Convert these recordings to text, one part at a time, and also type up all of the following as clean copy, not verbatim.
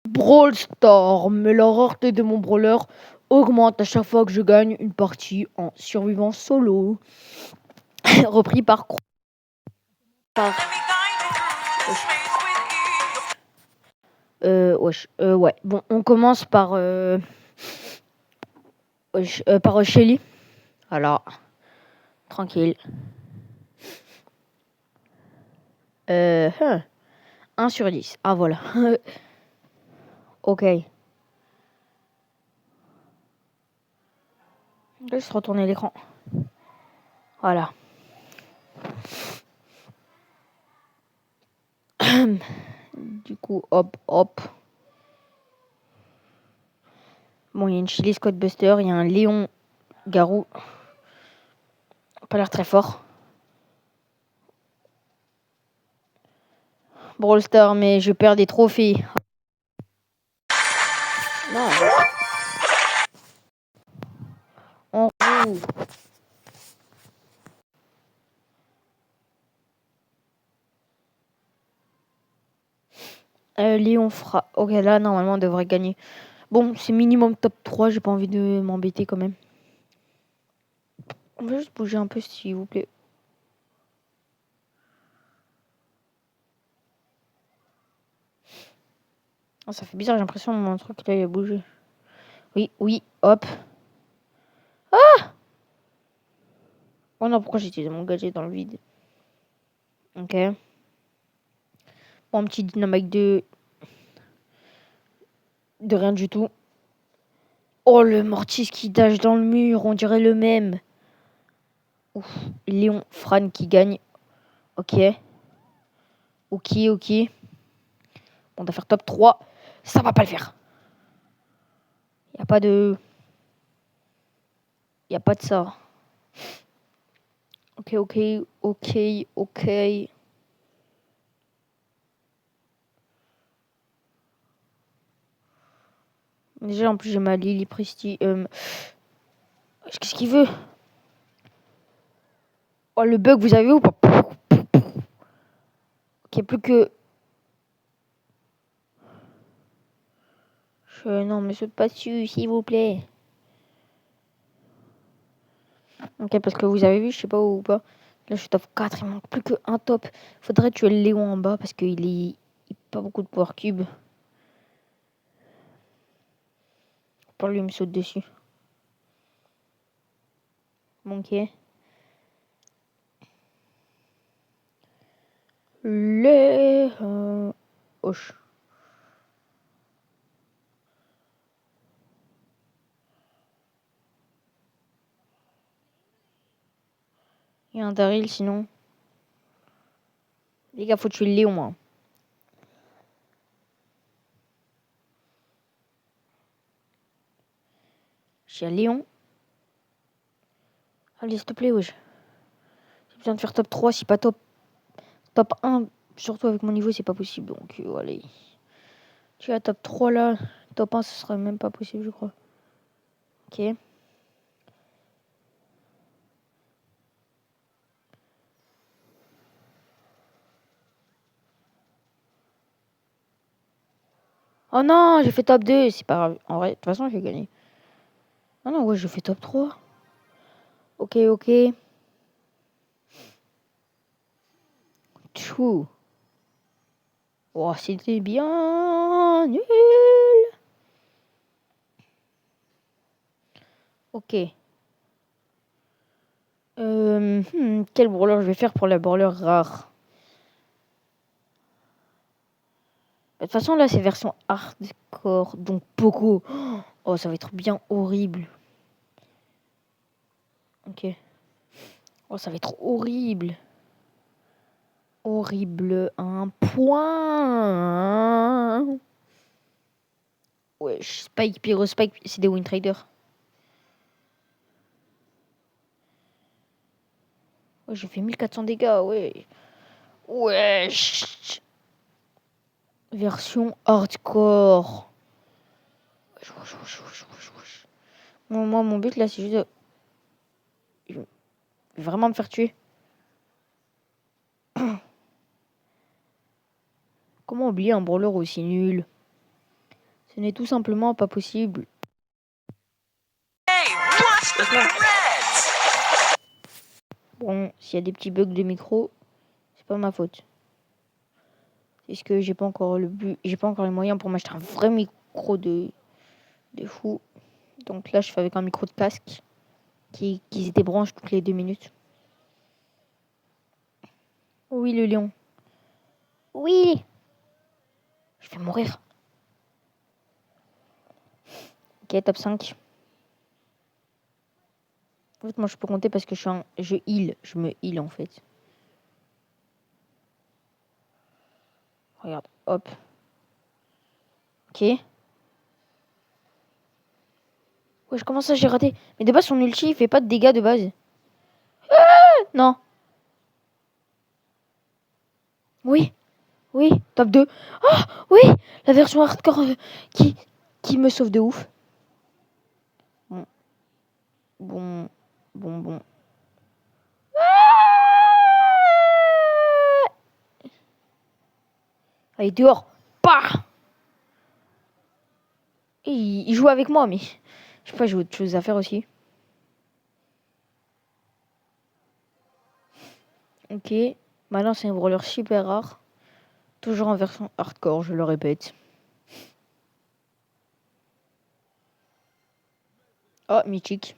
Brawl Storm, la rareté de mon brawler augmente à chaque fois que je gagne une partie en survivant solo. Repris par... ouais. Bon, on commence par... par Shelly. Voilà. Tranquille. 1 sur 10. Ah, voilà. Ok. Laisse retourner l'écran. Voilà. Du coup, hop. Bon, il y a une Shelly Squad Buster, il y a un Léon Garou. Pas l'air très fort. Brawl Star, mais je perds des trophées. Non. On joue. Léon fera... Ok, là, normalement, on devrait gagner. Bon, c'est minimum top 3. J'ai pas envie de m'embêter quand même. On va juste bouger un peu, s'il vous plaît. Oh, ça fait bizarre, j'ai l'impression que mon truc, là, il a bougé. Oui, hop. Ah! Oh non, pourquoi j'ai utilisé mon gadget dans le vide? Ok. Bon, un petit dynamite de rien du tout. Oh, le mortis qui dash dans le mur, on dirait le même. Ouf. Léon Fran qui gagne. Ok. On doit faire top 3. Ça va pas le faire. Y a pas de ça. Ok. Déjà, en plus, j'ai ma Lily Presti. Qu'est-ce qu'il veut? Oh, le bug, vous avez vu ou pas? Ok, plus que... Non, mais saute pas dessus, s'il vous plaît. Ok, parce que vous avez vu, je sais pas ou pas. Là, je suis top 4, il manque plus qu'un top. Faudrait tuer le Léon en bas parce qu'il est pas beaucoup de power cube. Pour lui, il me saute dessus. Bon, ok. Hoche. Il y a un Daryl sinon. Les gars, faut tuer le Léon. Hein. J'ai un Léon. Allez, s'il te plaît, wesh. J'ai besoin de faire top 3, si pas top 1. Surtout avec mon niveau, c'est pas possible. Donc, allez. Tu as top 3 là. Top 1, ce serait même pas possible, je crois. Ok. Oh non, j'ai fait top 2. C'est pas grave. En vrai, de toute façon, j'ai gagné. Ah non, ouais, j'ai fait top 3. Ok. Tchou. Oh, c'était bien nul. Ok. Quel brawler je vais faire pour la brawler rare? De toute façon, là, c'est version hardcore. Donc, Poco. Oh, ça va être bien horrible. Ok. Oh, ça va être horrible. Horrible. Un point. Ouais, Spike, Pyro Spike, c'est des Win Trader. Ouais, j'ai fait 1400 dégâts, ouais. Wesh. Version hardcore. Moi, mon but là, c'est juste de vraiment me faire tuer. Comment oublier un brawler aussi nul? Ce n'est tout simplement pas possible. Hey, watch the threads! Bon, s'il y a des petits bugs de micro, c'est pas ma faute. C'est ce que j'ai pas encore j'ai pas encore les moyens pour m'acheter un vrai micro de fou. Donc là, je fais avec un micro de casque qui se débranche toutes les 2 minutes. Oui, le lion. Oui. Je vais mourir. Ok, top 5. En fait, moi, je peux compter parce que je heal. Je me heal, en fait. Regarde, hop. Ok. Ouais, je commence à j'ai raté. Mais de base, son ulti, il fait pas de dégâts de base. Non. Oui. Oui. Top 2. Ah, oui. La version hardcore qui me sauve de ouf. Bon. Bon. Bon, bon. Allez, dehors. Bah. Il joue avec moi, mais je sais pas, j'ai autre chose à faire aussi. Ok. Maintenant, c'est un brawler super rare. Toujours en version hardcore, je le répète. Oh, mythique.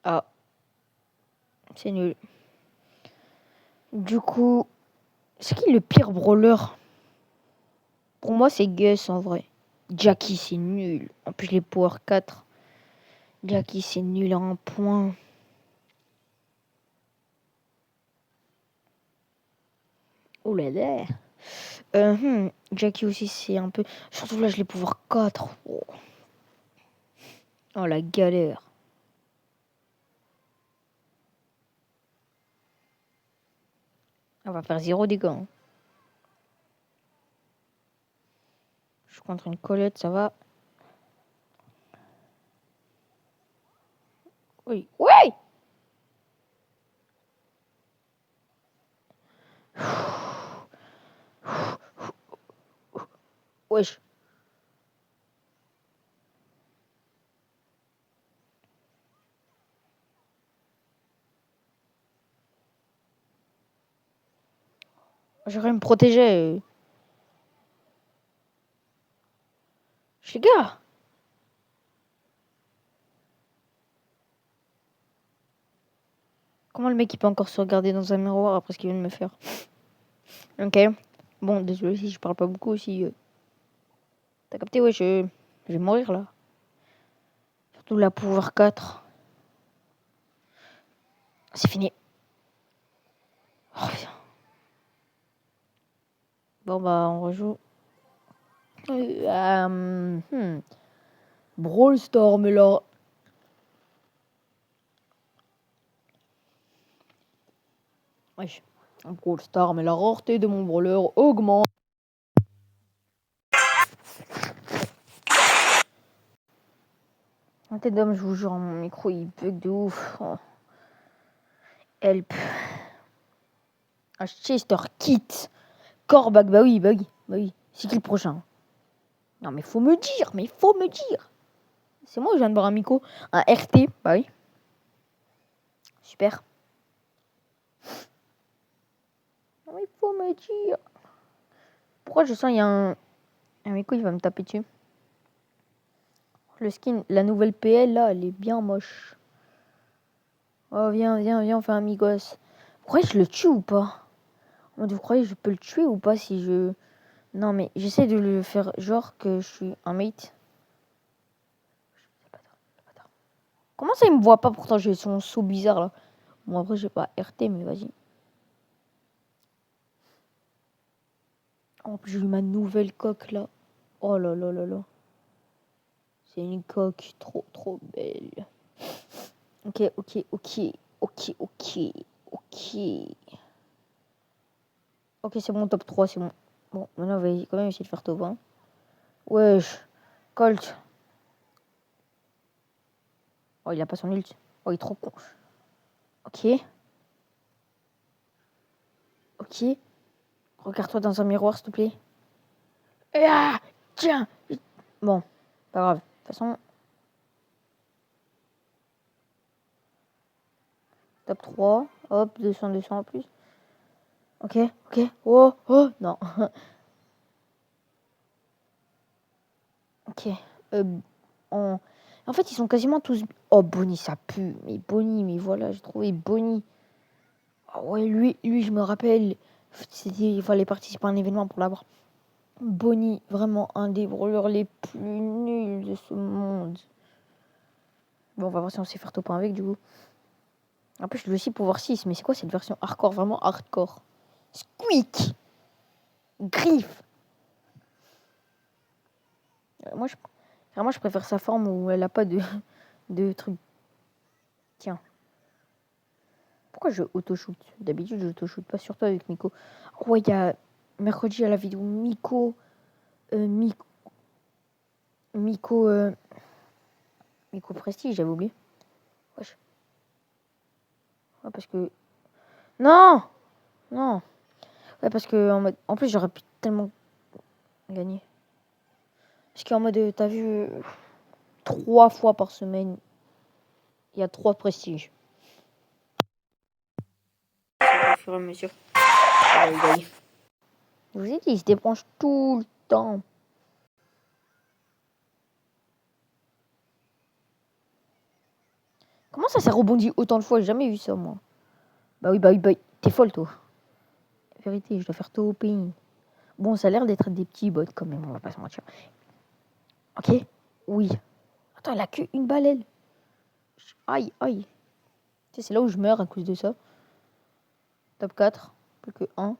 Ah. C'est nul. Du coup, c'est qui le pire brawler? Pour moi, c'est Gus en vrai. Jackie, c'est nul. En plus, les Power 4. Jackie, c'est nul à un point. Oh là là. Jackie aussi, c'est un peu. Surtout là, je l'ai pouvoir 4. Oh. Oh, la galère. On va faire 0 dégâts. Hein. Je suis contre une Colette, ça va. Oui. Oui. Wesh. J'aurais me protéger. Les gars. Comment le mec il peut encore se regarder dans un miroir après ce qu'il vient de me faire? Ok. Bon, désolé si je parle pas beaucoup aussi. T'as capté, ouais, je vais mourir là. Surtout la pouvoir 4. C'est fini. Oh, putain. Bon, bah, on rejoue. Brawl Storm, là. Wesh. Brawl Storm, mais la rareté de mon brawler augmente. T'es d'homme, je vous jure, mon micro il bug de ouf. Oh. Help. Un Chester Kit. Corbac, bah oui, bah oui, bah oui. C'est qui le prochain? Non, mais faut me dire, mais faut me dire. C'est moi, je viens de boire un micro. Un RT, bah oui. Super. Non, mais faut me dire. Pourquoi je sens il y a un micro, il va me taper dessus. Le skin, la nouvelle PL là, elle est bien moche. Oh, viens, viens, viens, on fait un amigos. Pourquoi je le tue ou pas? Vous croyez que je peux le tuer ou pas si je. Non, mais j'essaie de le faire genre que je suis un mate. Comment ça, il me voit pas? Pourtant, j'ai son saut bizarre là. Bon, après, j'ai pas RT, mais vas-y. En plus, j'ai eu ma nouvelle coque là. Oh là là là là. C'est une coque trop trop belle. Ok, ok, ok. Ok, ok. Ok. Ok, c'est bon, top 3, c'est bon. Bon, maintenant, on va quand même essayer de faire top 1. Wesh. Colt. Oh, il a pas son ult. Oh, il est trop con. Ok. Ok. Regarde-toi dans un miroir, s'il te plaît. Ah, Tiens. Bon, pas grave. De toute façon, top 3. Hop, 200 en plus. Ok. Oh, non. Ok. En... en fait, ils sont quasiment tous... Oh, Bonnie, ça pue. Mais Bonnie, mais voilà, j'ai trouvé Bonnie. Ah ouais, lui, je me rappelle. Il fallait participer à un événement pour l'avoir. Bonnie, vraiment un des brawlers les plus nuls de ce monde. Bon, on va voir si on sait faire top 1 avec, du coup. En plus, je veux aussi pouvoir 6. Mais c'est quoi cette version hardcore? Vraiment hardcore. Squeak. Griffe. Moi, je préfère sa forme où elle a pas de truc. Tiens. Pourquoi je auto-shoot? D'habitude, je auto-shoot pas sur toi avec Miko. Oh, ouais, il y a mercredi à la vidéo Miko. Miko. Miko Prestige, j'avais oublié. Wesh. Ouais, parce que. Non! Non! Ouais, parce que en plus, j'aurais pu tellement gagner. Parce qu'en mode, t'as vu, 3 fois par semaine, il y a 3 prestiges. Au fur et à mesure. Je vous ai dit, il se débranche tout le temps. Comment ça s'est rebondi autant de fois? J'ai jamais vu ça, moi. Bah oui. T'es folle, toi. Vérité, je dois faire tout au pays. Bon, ça a l'air d'être des petits bots quand même, on va pas se mentir. Ok? Oui. Attends, elle a que une balle, elle. Aïe. Tu sais, c'est là où je meurs à cause de ça. Top 4. Plus que 1.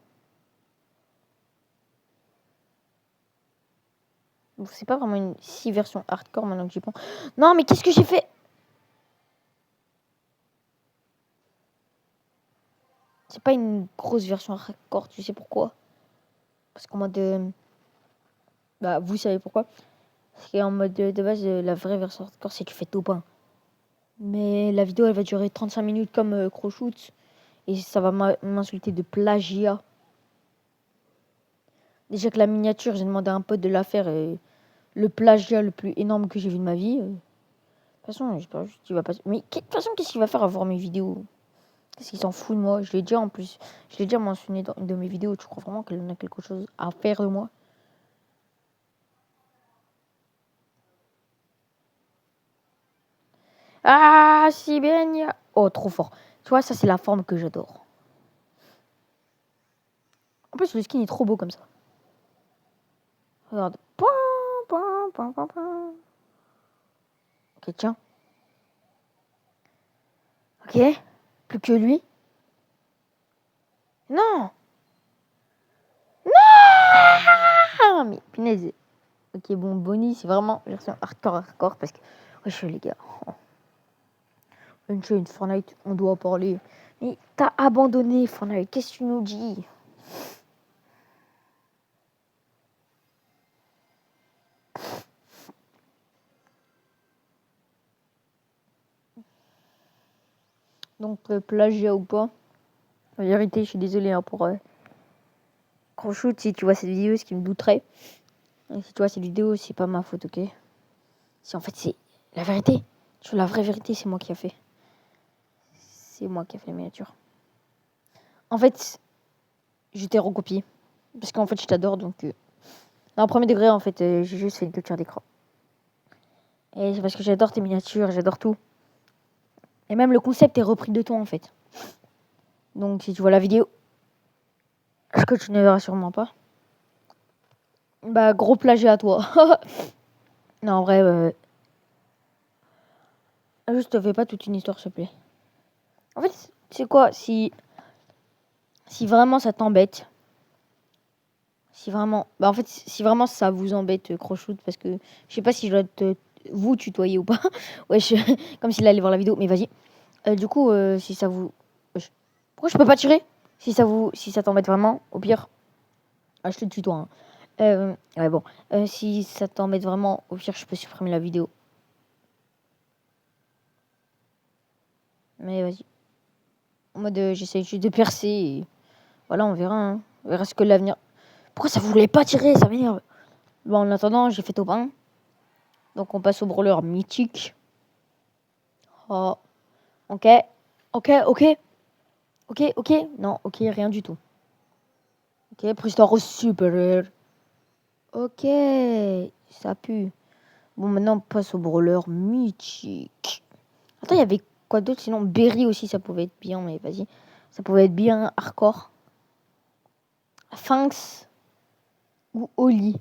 Bon, c'est pas vraiment une si version hardcore maintenant que j'y pense. Non, mais qu'est-ce que j'ai fait? C'est pas une grosse version hardcore, tu sais pourquoi? Parce qu'en mode... bah, vous savez pourquoi? Parce qu'en mode de base, la vraie version hardcore, c'est que tu fais top 1. Mais la vidéo, elle va durer 35 minutes comme Crowshoot. Et ça va m'insulter de plagiat. Déjà que la miniature, j'ai demandé à un pote de la faire. Et le plagiat le plus énorme que j'ai vu de ma vie. De toute façon, tu vas pas... Mais de toute façon, qu'est-ce qu'il va faire à voir mes vidéos? Qu'est-ce qu'il s'en fout de moi? Je l'ai déjà en plus. Je l'ai déjà mentionné dans une de mes vidéos. Tu crois vraiment qu'elle en a quelque chose à faire de moi? Ah, si bien. Oh, trop fort. Tu vois, ça, c'est la forme que j'adore. En plus, le skin est trop beau comme ça. Regarde. Ok, tiens. Ok. Plus que lui. Non. Non. Mais punaise. Ok, bon, Bonnie, c'est vraiment version hardcore parce que... Wesh, les gars. Une Fortnite, on doit parler. Mais t'as abandonné Fortnite. Qu'est-ce que tu nous dis? Donc, plagiat ou pas? En vérité, je suis désolée hein, pour Crowshoot, si tu vois cette vidéo, ce qui me douterait. Et si tu vois cette vidéo, c'est pas ma faute, ok? Si en fait, c'est la vérité. Sur la vraie vérité, c'est moi qui a fait. C'est moi qui a fait la miniature. En fait, je t'ai recopié. Parce qu'en fait, je t'adore, donc... Non, premier degré, en fait, j'ai juste fait une capture d'écran. Et c'est parce que j'adore tes miniatures, j'adore tout. Et même le concept est repris de toi, en fait. Donc, si tu vois la vidéo, ce que tu ne verras sûrement pas, bah, gros plagiat à toi. Non, en vrai, juste fais pas toute une histoire, s'il te plaît. En fait, c'est quoi, si vraiment ça t'embête, si vraiment... Bah, en fait, si vraiment ça vous embête, Crowshoot, parce que je sais pas si je dois vous tutoyer ou pas. Ouais, comme s'il allait voir la vidéo, mais vas-y. Du coup, si ça vous... Wesh. Pourquoi je peux pas tirer? Si ça t'embête vraiment, au pire... Ah, je te tutoie, hein. Ouais, bon. Si ça t'embête vraiment, au pire, je peux supprimer la vidéo. Mais vas-y. En mode, j'essaie juste de percer et... Voilà, on verra, hein. On verra ce que l'avenir... Pourquoi ça voulait pas tirer? Ça m'énerve. Bon, en attendant, j'ai fait top 1. Donc, on passe au brawler mythique. Oh. Ok. Ok. Non, ok, rien du tout. Ok, préhistoire supérieur. Ok, ça pue. Bon, maintenant, on passe au brawler mythique. Attends, il y avait quoi d'autre? Sinon, Berry aussi, ça pouvait être bien, mais vas-y. Ça pouvait être bien hardcore. Finks ou Oli.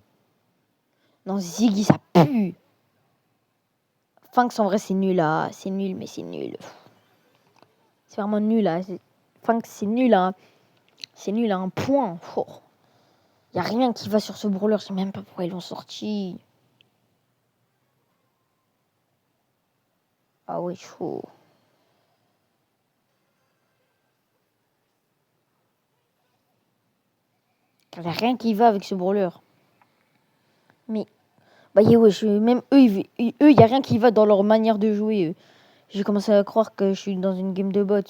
Non, Ziggy, ça pue. Finks, en vrai, c'est nul, là. C'est nul, mais c'est nul. C'est vraiment nul, là. Finks, c'est nul, là. C'est nul à un point. Oh. Y a rien qui va sur ce brawler. Je sais même pas pourquoi ils l'ont sorti. Ah ouais, chaud. Y a rien qui va avec ce brawler. Mais, bah, même eux, y a rien qui va dans leur manière de jouer. J'ai commencé à croire que je suis dans une game de bots.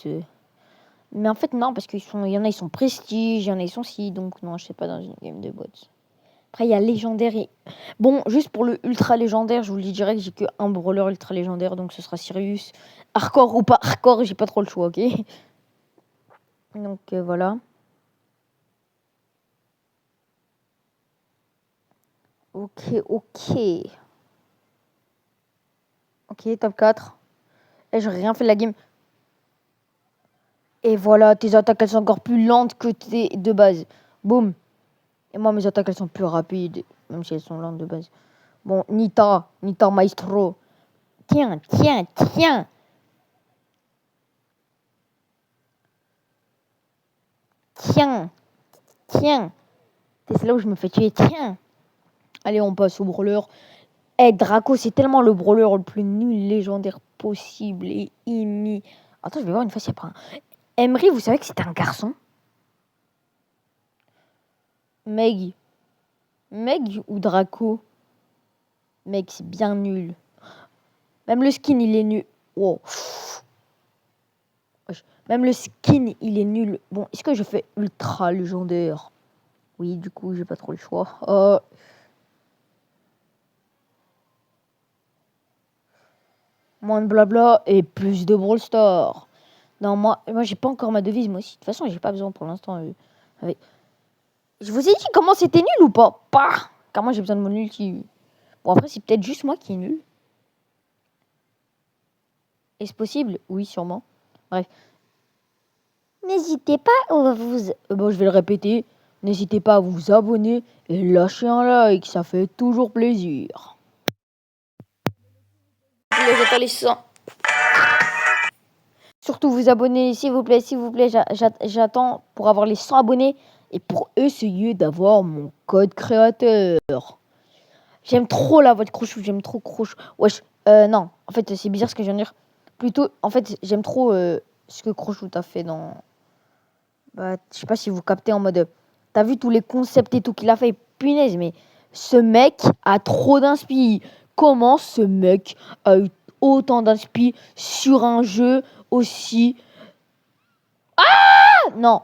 Mais en fait, non, parce qu'il y en a, ils sont prestige, il y en a, ils sont si. Donc, non, je sais pas dans une game de bots. Après, il y a légendaire et. Bon, juste pour le ultra légendaire, je vous le dis direct, j'ai que un brawler ultra légendaire, donc ce sera Sirius. Hardcore ou pas hardcore, j'ai pas trop le choix, ok? Donc, voilà. Ok. Ok, top 4. Et j'ai rien fait de la game. Et voilà, tes attaques, elles sont encore plus lentes que tes de base. Boum. Et moi, mes attaques, elles sont plus rapides, même si elles sont lentes de base. Bon, Nita Maestro. Tiens. C'est là où je me fais tuer. Tiens. Allez, on passe au brawler. Eh, Draco, c'est tellement le brawler le plus nul légendaire possible et Attends, je vais voir une fois s'il y a pas un. Emery, vous savez que c'est un garçon? Meg ou Draco? Mec, c'est bien nul. Même le skin, il est nul. Wow. Même le skin, il est nul. Bon, est-ce que je fais ultra légendaire? Oui, du coup, j'ai pas trop le choix. Moins de blabla et plus de Brawl Stars. Non, moi j'ai pas encore ma devise, moi aussi. De toute façon, j'ai pas besoin pour l'instant. Je vous ai dit comment c'était nul ou pas? Pas. Car moi, j'ai besoin de mon ulti. Bon, après, c'est peut-être juste moi qui est nul. Est-ce possible? Oui, sûrement. Bref. N'hésitez pas à vous... Bon, je vais le répéter. N'hésitez pas à vous abonner et lâcher un like, ça fait toujours plaisir. J'attends les 100. Surtout vous abonner, s'il vous plaît. J'attends pour avoir les 100 abonnés et pour essayer d'avoir mon code créateur. J'aime trop la voix de Crochou, j'aime trop Crochou. Wesh, non, en fait, c'est bizarre ce que je viens de dire. Plutôt, en fait, j'aime trop ce que Crochou t'a fait dans... Bah, je sais pas si vous captez en mode... T'as vu tous les concepts et tout qu'il a fait? Punaise, mais ce mec a trop d'inspi. Comment ce mec a eu autant d'inspi sur un jeu aussi... Ah non,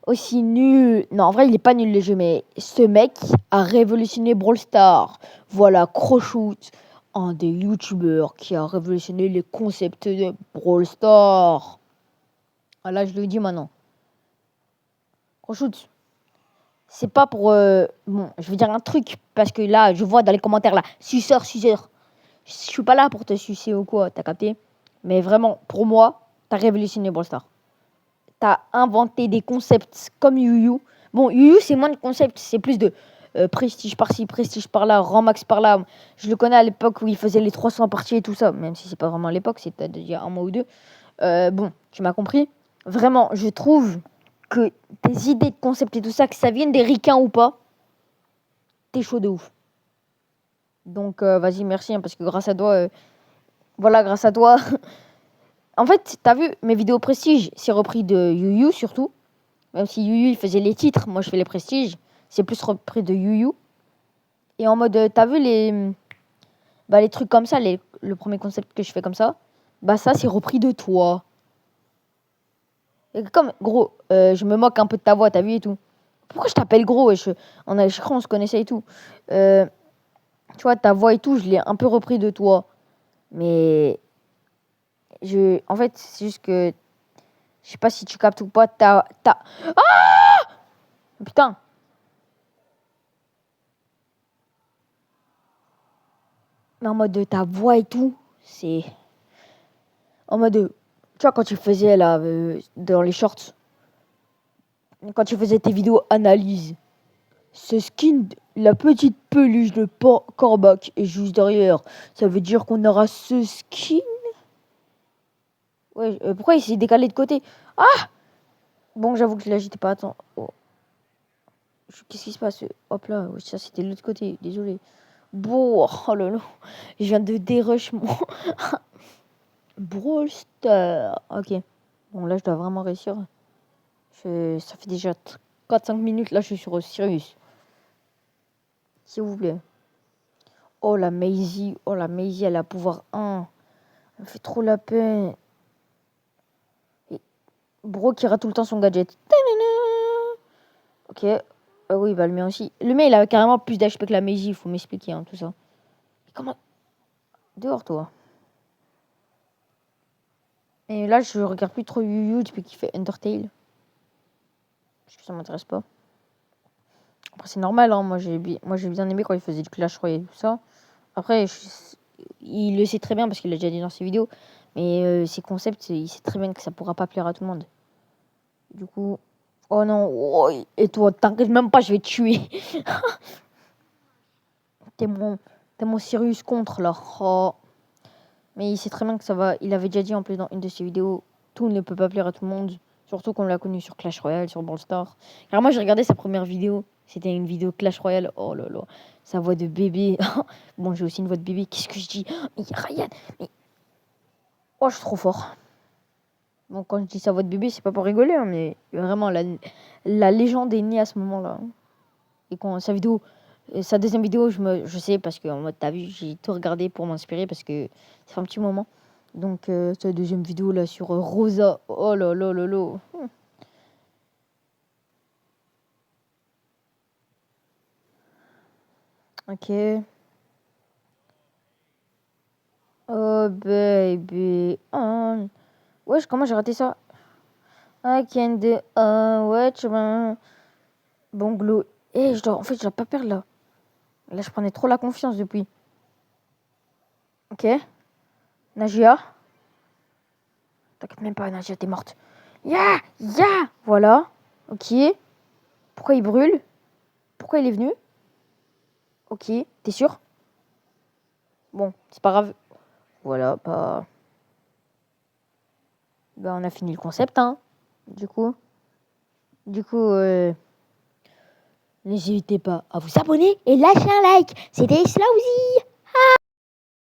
aussi nul. Non, en vrai, il est pas nul le jeu, mais ce mec a révolutionné Brawl Stars. Voilà, Croshoot, un des youtubeurs qui a révolutionné les concepts de Brawl Stars. Ah là, je le dis maintenant. Croshoot, c'est pas pour... Bon, je veux dire un truc, parce que là, je vois dans les commentaires, là, suceur. Je suis pas là pour te sucer ou quoi, t'as capté? Mais vraiment, pour moi, t'as révolutionné Brawl Stars. T'as inventé des concepts comme Yu. Bon, Yu, c'est moins de concepts, c'est plus de prestige par-ci, prestige par-là, rang max par-là. Je le connais à l'époque où il faisait les 300 parties et tout ça, même si c'est pas vraiment à l'époque, c'était il y a un mois ou deux. Bon, tu m'as compris. Vraiment, je trouve que tes idées de concepts et tout ça, que ça vienne des ricains ou pas, t'es chaud de ouf. Donc, vas-y, merci, hein, parce que grâce à toi, voilà, grâce à toi. En fait, t'as vu, mes vidéos prestige, c'est repris de Yu surtout. Même si Yu il faisait les titres, moi je fais les prestiges. C'est plus repris de Yu. Et en mode, t'as vu les trucs comme ça, le premier concept que je fais comme ça, bah ça c'est repris de toi. Et comme, gros, je me moque un peu de ta voix, t'as vu et tout. Pourquoi je t'appelle gros? Je crois qu'on se connaissait et tout. Tu vois, ta voix et tout, je l'ai un peu repris de toi. Mais en fait, c'est juste que je sais pas si tu captes ou pas. Ah putain. Mais en mode de ta voix et tout, c'est en mode tu vois quand tu faisais là dans les shorts, quand tu faisais tes vidéos analyse, ce skin, la petite peluche de Corbac est juste derrière. Ça veut dire qu'on aura ce skin. Ouais, pourquoi il s'est décalé de côté? Ah! Bon, j'avoue que là, j'étais pas. Attends. Oh. Qu'est-ce qui se passe? Hop là, ouais, ça c'était de l'autre côté, désolé. Bon, oh là là, je viens de dérush mon Brawl Star. Ok, bon là je dois vraiment réussir. Ça fait déjà 4-5 minutes, là je suis sur Sirius. S'il vous plaît. Oh la Maisie, elle a pouvoir 1. Elle me fait trop la peine. Et Bro qui rate tout le temps son gadget. Ok. Oui, bah le mien aussi. Le mien, il a carrément plus d'HP que la Maisie, il faut m'expliquer tout ça. Mais comment... Dehors, toi. Et là, je regarde plus trop Yu Yu depuis qu'il fait Undertale. Parce que ça m'intéresse pas. Après, c'est normal, hein. Moi, j'ai bien aimé quand il faisait du Clash Royale et tout ça. Après, il le sait très bien parce qu'il l'a déjà dit dans ses vidéos. Mais ses concepts, il sait très bien que ça pourra pas plaire à tout le monde. Du coup... Oh non, oh, et toi, t'inquiète même pas, je vais te tuer. T'es mon Sirius contre, là. Oh. Mais il sait très bien que ça va. Il avait déjà dit en plus dans une de ses vidéos, tout ne peut pas plaire à tout le monde. Surtout qu'on l'a connu sur Clash Royale, sur Brawl Stars. Car moi, j'ai regardé sa première vidéo. C'était une vidéo Clash Royale. Oh là là. Sa voix de bébé. Bon, j'ai aussi une voix de bébé. Qu'est-ce que je dis? Mais Ryan, mais... Oh, je suis trop fort. Bon, quand je dis sa voix de bébé, c'est pas pour rigoler, hein, mais vraiment, la légende est née à ce moment-là. Et quand sa vidéo, sa deuxième vidéo, je sais parce que en mode, t'as vu, j'ai tout regardé pour m'inspirer parce que ça fait un petit moment. Donc, sa deuxième vidéo là sur Rosa. Oh là là là là. Ok. Oh baby. Oh. Wesh, comment j'ai raté ça? I can do. Ouais, tu vois. Bon, glow. En fait, je dois pas perdre là. Là, je prenais trop la confiance depuis. Ok. Nagia. T'inquiète même pas, Nagia, t'es morte. Ya! Ya! Voilà. Ok. Pourquoi il brûle? Pourquoi il est venu? Ok. T'es sûr? Bon, c'est pas grave. Voilà, bah on a fini le concept, hein. Du coup, n'hésitez pas à vous abonner et lâcher un like. C'était Slowzy.